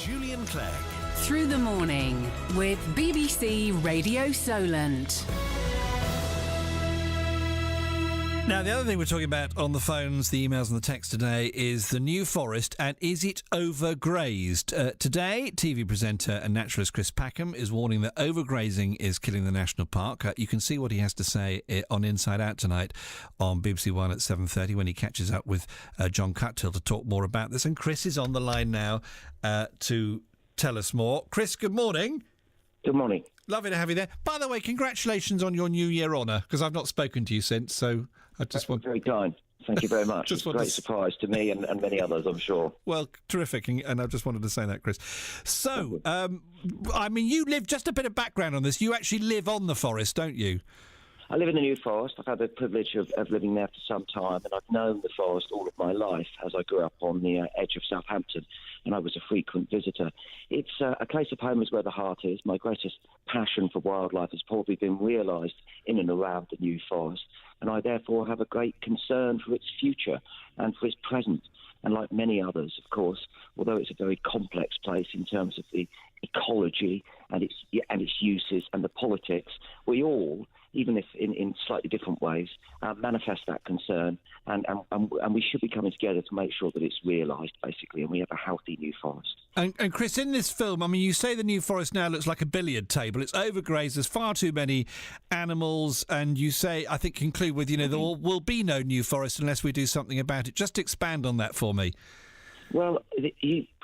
Julian Clegg. Through the morning with BBC Radio Solent. Now, the other thing we're talking about on the phones, the emails and the text today is the New Forest and is it overgrazed? Today, TV presenter and naturalist Chris Packham is warning that overgrazing is killing the national park. You can see what he has to say on Inside Out tonight on BBC One at 7:30 when he catches up with John Cuttill to talk more about this. And Chris is on the line now to tell us more. Chris, good morning. Good morning. Lovely to have you there. By the way, congratulations on your New Year honour, because I've not spoken to you since, so I just want... Very kind. Thank you very much. It's a great surprise to me and many others, I'm sure. Well, terrific, and I just wanted to say that, Chris. So, I mean, you live, just a bit of background on this, you actually live on the forest, don't you? I live in the New Forest. I've had the privilege of living there for some time, and I've known the forest all of my life as I grew up on the edge of Southampton, and I was a frequent visitor. It's a place of home is where the heart is. My greatest passion for wildlife has probably been realised in and around the New Forest, and I therefore have a great concern for its future and for its present. And like many others, of course, although it's a very complex place in terms of the ecology and its uses and the politics, we all, even if in slightly different ways, manifest that concern, and we should be coming together to make sure that it's realised, basically, and we have a healthy New Forest. And Chris, in this film, I mean, you say the New Forest now looks like a billiard table. It's overgrazed, there's far too many animals, and you say, I think, conclude with, there will be no New Forest unless we do something about it. Just expand on that for me. Well,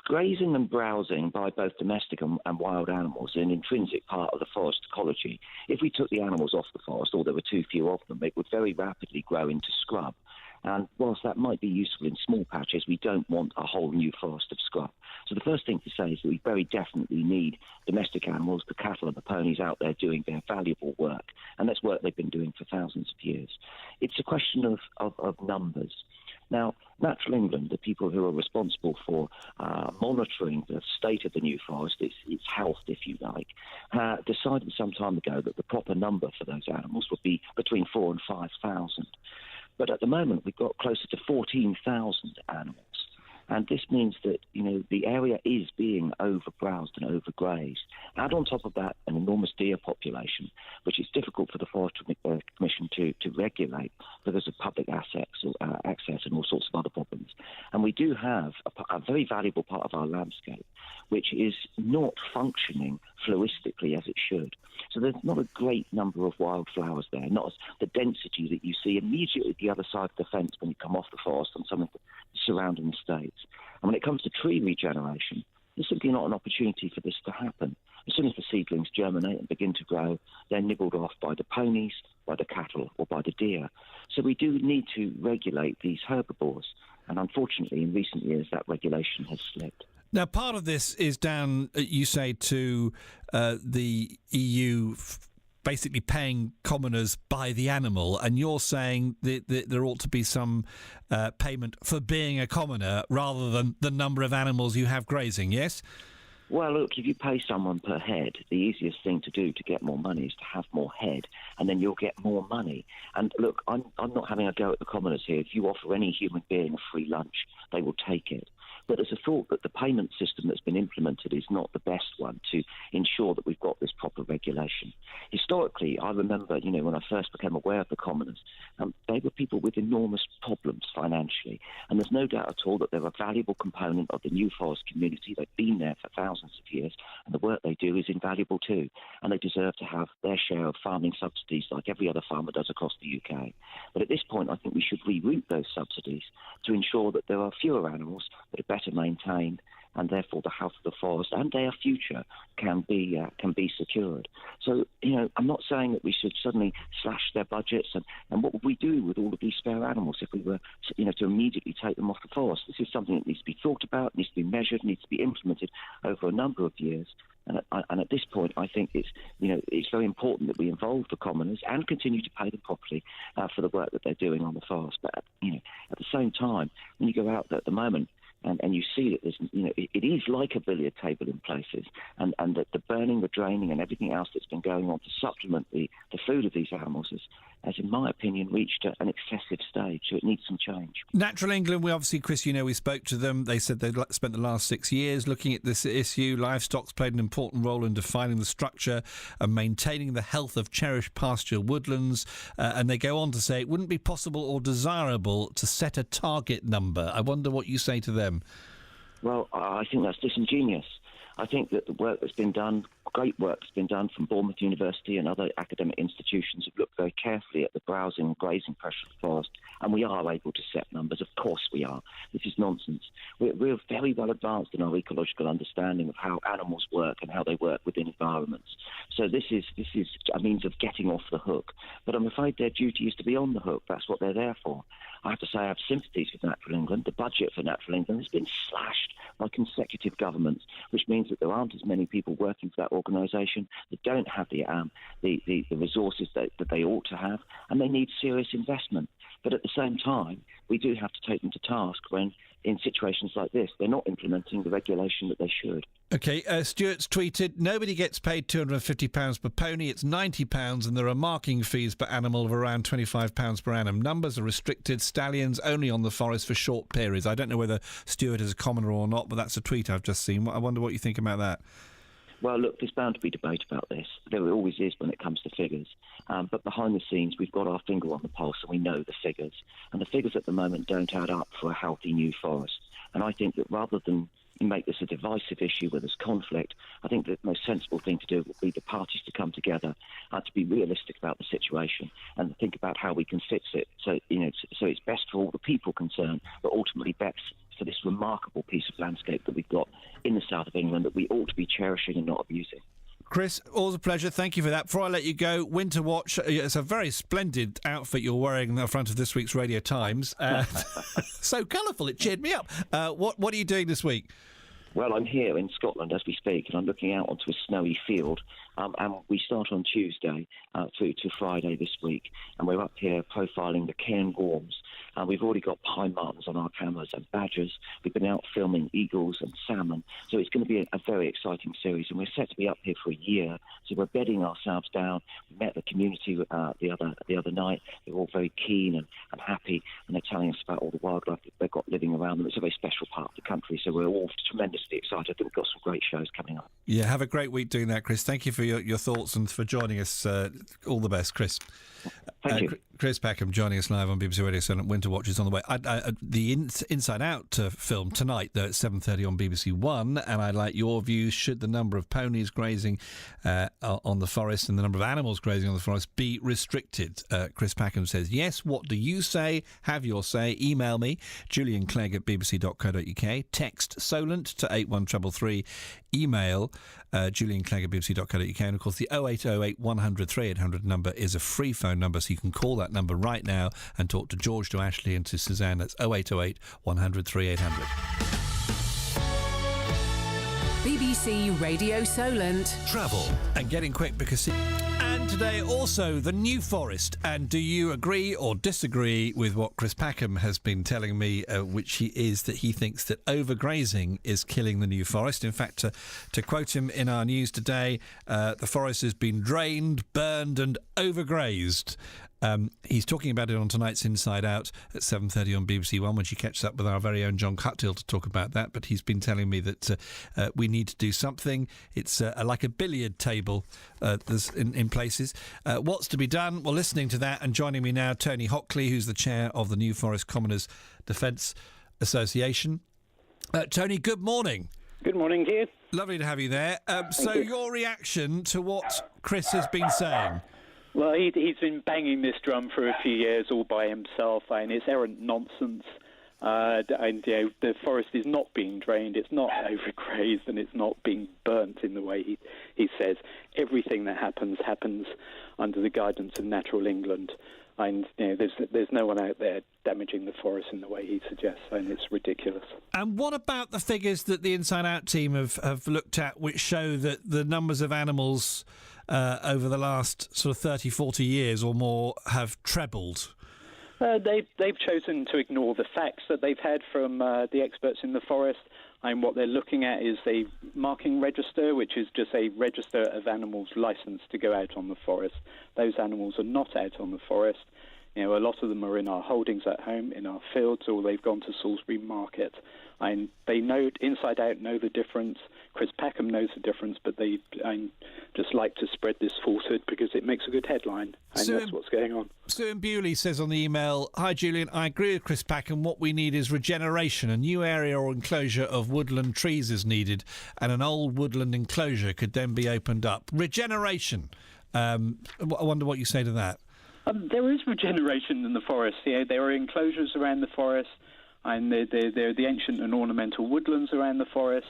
grazing and browsing by both domestic and wild animals is an intrinsic part of the forest ecology. If we took the animals off the forest, or there were too few of them, it would very rapidly grow into scrub. And whilst that might be useful in small patches, we don't want a whole new forest of scrub. So the first thing to say is that we very definitely need domestic animals, the cattle and the ponies out there doing their valuable work. And that's work they've been doing for thousands of years. It's a question of numbers. Now, Natural England, the people who are responsible for monitoring the state of the New Forest, its health, if you like, decided some time ago that the proper number for those animals would be between 4,000 and 5,000. But at the moment, we've got closer to 14,000 animals. And this means that, the area is being overbrowsed and overgrazed. Add on top of that an enormous deer population, which is difficult for the Forestry Commission to regulate because of public access and all sorts of other problems. And we do have a very valuable part of our landscape, which is not functioning floristically as it should. So there's not a great number of wildflowers there, not the density that you see immediately at the other side of the fence when you come off the forest on some of the surrounding estates. And when it comes to tree regeneration, there's simply not an opportunity for this to happen. As soon as the seedlings germinate and begin to grow, they're nibbled off by the ponies, by the cattle, or by the deer. So we do need to regulate these herbivores. And unfortunately, in recent years, that regulation has slipped. Now, part of this is down, you say, to the EU basically paying commoners by the animal, and you're saying that there ought to be some payment for being a commoner rather than the number of animals you have grazing, yes? Well, look, if you pay someone per head, the easiest thing to do to get more money is to have more head, and then you'll get more money. And look, I'm not having a go at the commoners here. If you offer any human being a free lunch, they will take it. But there's a thought that the payment system that's been implemented is not the best one to ensure that we've got this proper regulation. Historically, I remember, when I first became aware of the commoners, they were people with enormous problems financially. And there's no doubt at all that they're a valuable component of the New Forest community. They've been there for thousands of years, and the work they do is invaluable too. And they deserve to have their share of farming subsidies like every other farmer does across the UK. But at this point, I think we should reroute those subsidies to ensure that there are fewer animals that are better maintained, and therefore the health of the forest and their future can be secured. So, I'm not saying that we should suddenly slash their budgets, and what would we do with all of these spare animals if we were, to immediately take them off the forest? This is something that needs to be thought about, needs to be measured, needs to be implemented over a number of years. And at this point, I think it's very important that we involve the commoners and continue to pay them properly for the work that they're doing on the forest. But at the same time, when you go out there at the moment, And you see that there's, it is like a billiard table in places, and that the burning, the draining, and everything else that's been going on to supplement the food of these animals has, in my opinion, reached an excessive stage. So it needs some change. Natural England, we obviously, Chris, we spoke to them. They said they'd spent the last 6 years looking at this issue. Livestock's played an important role in defining the structure and maintaining the health of cherished pasture woodlands. And they go on to say it wouldn't be possible or desirable to set a target number. I wonder what you say to them. Well, I think that's disingenuous. I think that the work that's been done, great work that's been done from Bournemouth University and other academic institutions, have looked very carefully at the browsing and grazing pressure of the forest, and we are able to set numbers. Of course we are. This is nonsense. We're very well advanced in our ecological understanding of how animals work and how they work within environments. So this is a means of getting off the hook. But I'm afraid their duty is to be on the hook. That's what they're there for. I have to say I have sympathies with Natural England. The budget for Natural England has been slashed by consecutive governments, which means that there aren't as many people working for that organisation that don't have the resources that they ought to have, and they need serious investment. But at the same time, we do have to take them to task when, in situations like this, they're not implementing the regulation that they should. OK, Stuart's tweeted, nobody gets paid £250 per pony, it's £90, and there are marking fees per animal of around £25 per annum. Numbers are restricted, stallions only on the forest for short periods. I don't know whether Stuart is a commoner or not, but that's a tweet I've just seen. I wonder what you think about that. Well, look, there's bound to be debate about this. There always is when it comes to figures. But behind the scenes, we've got our finger on the pulse and we know the figures. And the figures at the moment don't add up for a healthy new forest. And I think that rather than make this a divisive issue where there's conflict, I think the most sensible thing to do would be the parties to come together to be realistic about the situation and think about how we can fix it so it's best for all the people concerned, but ultimately best for this remarkable piece of landscape that we've got in the south of England that we ought to be cherishing and not abusing. Chris, always a pleasure. Thank you for that. Before I let you go, Winter Watch. It's a very splendid outfit you're wearing in the front of this week's Radio Times. So colourful, it cheered me up. What are you doing this week? Well, I'm here in Scotland as we speak, and I'm looking out onto a snowy field. And we start on Tuesday through to Friday this week, and we're up here profiling the cairngorms. We've already got pine martens on our cameras and badgers. We've been out filming eagles and salmon. So it's going to be a very exciting series, and we're set to be up here for a year. So we're bedding ourselves down. We met the community the other night. They're all very keen and happy, and they're telling us about all the wildlife that they've got living around them. It's a very special part of the country, so we're all tremendously excited. I think we've got some great shows coming up. Yeah, have a great week doing that, Chris. Thank you for your thoughts and for joining us. All the best, Chris. Thank you. Chris Packham joining us live on BBC Radio Solent. Winter Watch is on the way. The Inside Out film tonight, though, at 7:30 on BBC One, and I'd like your views. Should the number of ponies grazing on the forest and the number of animals grazing on the forest be restricted? Chris Packham says yes. What do you say? Have your say. Email me, Julian Clegg at bbc.co.uk. Text Solent to 81333. Email Julian Clegg at bbc.co.uk. And, of course, the 0808 100 3800 number is a free phone number, so you can call that number right now and talk to George, to Ashley and to Suzanne. That's 0808 100 3800. BBC Radio Solent. Travel. And getting quick because... And today also the New Forest. And do you agree or disagree with what Chris Packham has been telling me, which is that he thinks that overgrazing is killing the New Forest? In fact, to quote him in our news today, the forest has been drained, burned and overgrazed. He's talking about it on tonight's Inside Out at 7:30 on BBC One, when she catches up with our very own John Cuttill to talk about that. But he's been telling me that we need to do something. It's like a billiard table in places. What's to be done? Well, listening to that and joining me now, Tony Hockley, who's the chair of the New Forest Commoners Defence Association. Tony, good morning. Good morning, dear. Lovely to have you there. So you. Your reaction to what Chris has been saying? Well, he's been banging this drum for a few years all by himself, and it's errant nonsense. The forest is not being drained, it's not overgrazed, and it's not being burnt in the way he says. Everything that happens under the guidance of Natural England. And there's no one out there damaging the forest in the way he suggests, and it's ridiculous. And what about the figures that the Inside Out team have looked at, which show that the numbers of animals over the last sort of 30, 40 years or more have trebled? They've chosen to ignore the facts that they've had from the experts in the forest. And what they're looking at is a marking register, which is just a register of animals licensed to go out on the forest. Those animals are not out on the forest. A lot of them are in our holdings at home, in our fields, or they've gone to Salisbury Market. And they know, inside out, know the difference. Chris Packham knows the difference, but they just like to spread this falsehood because it makes a good headline, and that's what's going on. Sue in Bewley says on the email, "Hi Julian, I agree with Chris Packham. What we need is regeneration. A new area or enclosure of woodland trees is needed, and an old woodland enclosure could then be opened up. Regeneration. I wonder what you say to that." There is regeneration in the forest. There are enclosures around the forest, and there are the ancient and ornamental woodlands around the forest.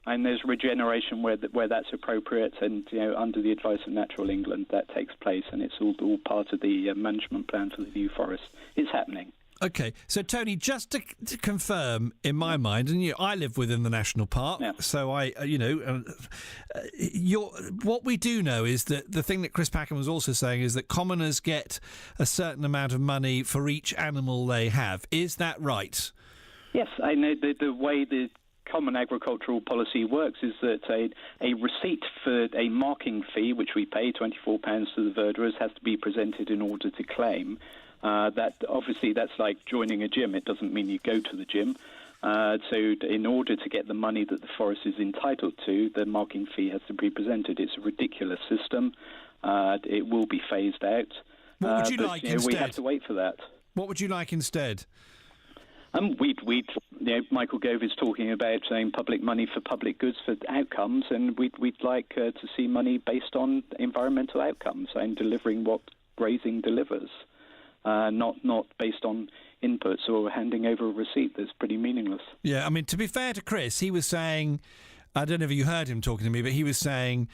And there's regeneration where that's appropriate, and under the advice of Natural England, that takes place, and it's all part of the management plan for the new forest. It's happening. Okay, so Tony, just to confirm, in my mind, and I live within the national park, so what we do know is that the thing that Chris Packham was also saying is that commoners get a certain amount of money for each animal they have. Is that right? Yes, I know the way the common agricultural policy works is that a receipt for a marking fee, which we pay £24 to the verderers, has to be presented in order to claim. That's like joining a gym. It doesn't mean you go to the gym. So in order to get the money that the forest is entitled to, the marking fee has to be presented. It's a ridiculous system. It will be phased out. What would you like instead? We have to wait for that. What would you like instead? Michael Gove is talking about saying public money for public goods for outcomes, and we'd like to see money based on environmental outcomes and delivering what grazing delivers, not based on inputs or handing over a receipt that's pretty meaningless. Yeah, I mean, to be fair to Chris, he was saying, I don't know if you heard him talking to me, but he was saying,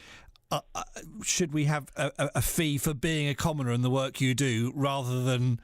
should we have a fee for being a commoner and the work you do rather than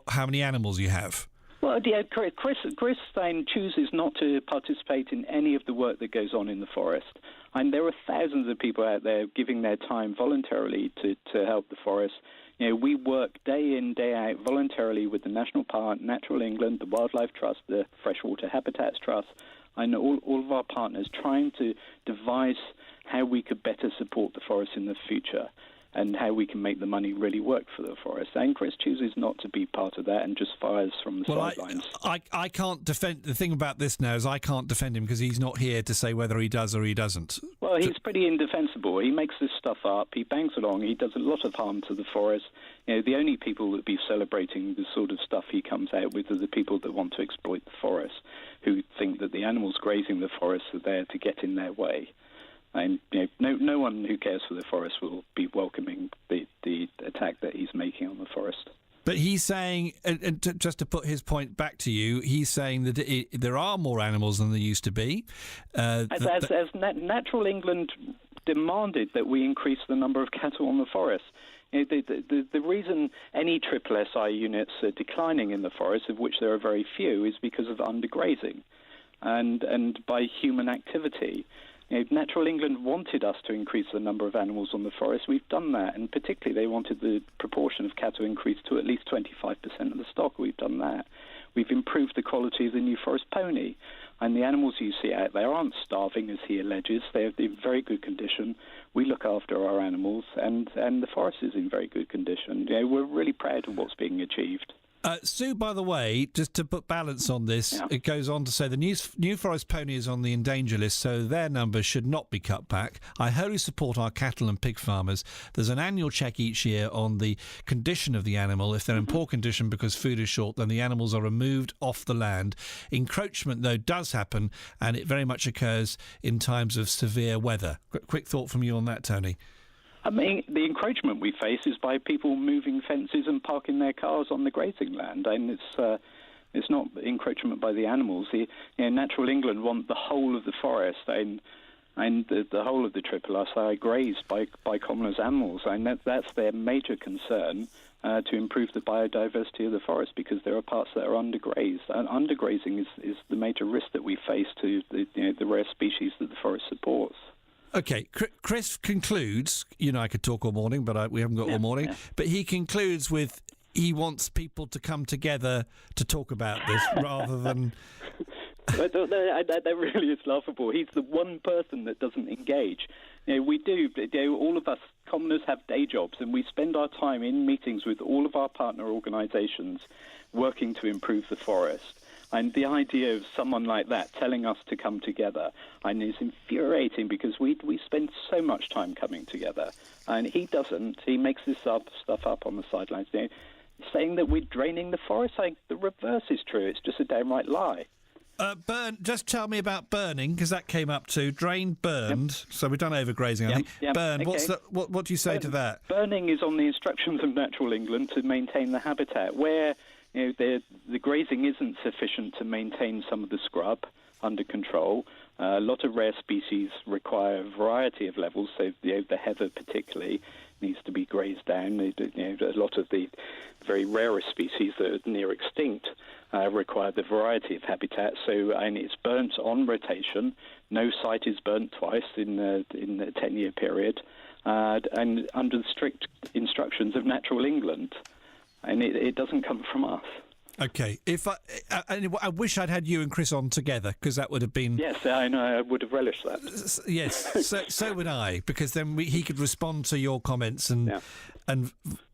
how many animals you have? Well, Chris Stein chooses not to participate in any of the work that goes on in the forest. And there are thousands of people out there giving their time voluntarily to help the forest. We work day in, day out voluntarily with the National Park, Natural England, the Wildlife Trust, the Freshwater Habitats Trust, and all of our partners trying to devise how we could better support the forest in the future, and how we can make the money really work for the forest. And Chris chooses not to be part of that and just fires from the sidelines. I can't defend... The thing about this now is I can't defend him because he's not here to say whether he does or he doesn't. Well, he's pretty indefensible. He makes this stuff up. He bangs along. He does a lot of harm to the forest. The only people that would be celebrating the sort of stuff he comes out with are the people that want to exploit the forest, who think that the animals grazing the forest are there to get in their way. And no one who cares for the forest will be welcoming the attack that he's making on the forest. But he's saying, and just to put his point back to you, he's saying that there are more animals than there used to be. As Natural England demanded that we increase the number of cattle on the forest. The reason any triple SI units are declining in the forest, of which there are very few, is because of undergrazing and by human activity. Natural England wanted us to increase the number of animals on the forest. We've done that, and particularly they wanted the proportion of cattle increased to at least 25% of the stock. We've done that. We've improved the quality of the New Forest pony, and the animals you see out there aren't starving, as he alleges. They're in very good condition. We look after our animals, and the forest is in very good condition. We're really proud of what's being achieved. Sue, by the way, just to put balance on this, It goes on to say the New Forest pony is on the endanger list, so their numbers should not be cut back. I wholly support our cattle and pig farmers. There's an annual check each year on the condition of the animal. If they're in poor condition because food is short, then the animals are removed off the land. Encroachment, though, does happen, and it very much occurs in times of severe weather. Quick thought from you on that, Tony. I mean, the encroachment we face is by people moving fences and parking their cars on the grazing land, and it's not encroachment by the animals. Natural England want the whole of the forest and the whole of the triple SI grazed by commoners' animals, and that's their major concern to improve the biodiversity of the forest, because there are parts that are undergrazed. And undergrazing is the major risk that we face to the rare species that the forest supports. Okay, Chris concludes, I could talk all morning, but we haven't got all morning, but he concludes with, he wants people to come together to talk about this rather than... That really is laughable. He's the one person that doesn't engage. We do. All of us commoners have day jobs, and we spend our time in meetings with all of our partner organisations working to improve the forest. And the idea of someone like that telling us to come together is infuriating, because we spend so much time coming together, and he doesn't. He makes this stuff up on the sidelines, saying that we're draining the forest. The reverse is true. It's just a downright lie. Just tell me about burning, because that came up too. Drained, burned. Yep. So we've done overgrazing, I think. Yep. Burn. Okay. What do you say to that? Burning is on the instructions of Natural England to maintain the habitat. Where the grazing isn't sufficient to maintain some of the scrub under control. A lot of rare species require a variety of levels. So the heather particularly needs to be grazed down. A lot of the very rarest species that are near extinct require the variety of habitat. And it's burnt on rotation. No site is burnt twice in a 10-year period, and under the strict instructions of Natural England. And it doesn't come from us. Okay. I wish I'd had you and Chris on together, because that would have been... Yes, I know. I would have relished that. Yes, so would I, because then he could respond to your comments and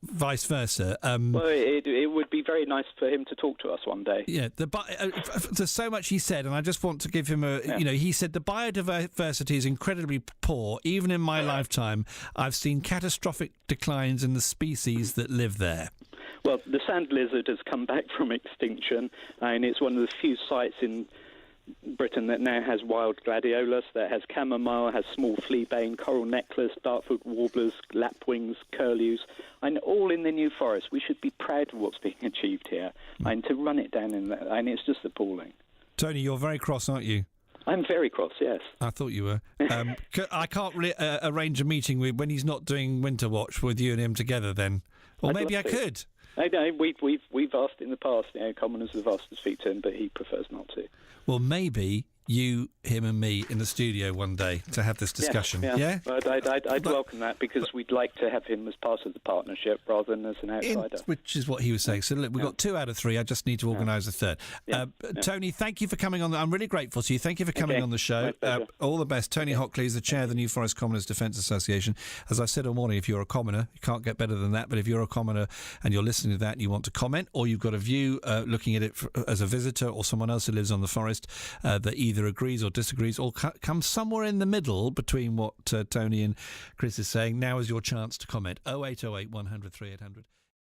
vice versa. Well, it would be very nice for him to talk to us one day. Yeah, there's so much he said, and I just want to give him he said the biodiversity is incredibly poor. Even in my lifetime, I've seen catastrophic declines in the species that live there. Well, the sand lizard has come back from extinction, and it's one of the few sites in Britain that now has wild gladiolus, that has chamomile, has small fleabane, coral necklace, dartfoot warblers, lapwings, curlews, and all in the New Forest. We should be proud of what's being achieved here, and to run it down in that, and it's just appalling. Tony, you're very cross, aren't you? I'm very cross, yes. I thought you were. I can't really arrange a meeting when he's not doing Winter Watch with you and him together then. Or maybe I could. No, we've asked in the past. Commoners have asked to speak to him, but he prefers not to. Well, maybe you, him, and me in the studio one day to have this discussion. Yeah. I'd welcome that, because we'd like to have him as part of the partnership rather than as an outsider. Which is what he was saying. So look, we've got 2 out of 3. I just need to organise a third. Tony, thank you for coming on. I'm really grateful to you. Thank you for coming on the show. All the best. Tony Hockley is the chair of the New Forest Commoners Defence Association. As I said all morning, if you're a commoner, you can't get better than that. But if you're a commoner and you're listening to that and you want to comment, or you've got a view looking at it as a visitor or someone else who lives on the forest that either agrees or disagrees, or comes somewhere in the middle between what Tony and Chris is saying, now is your chance to comment. 0808 100 3800.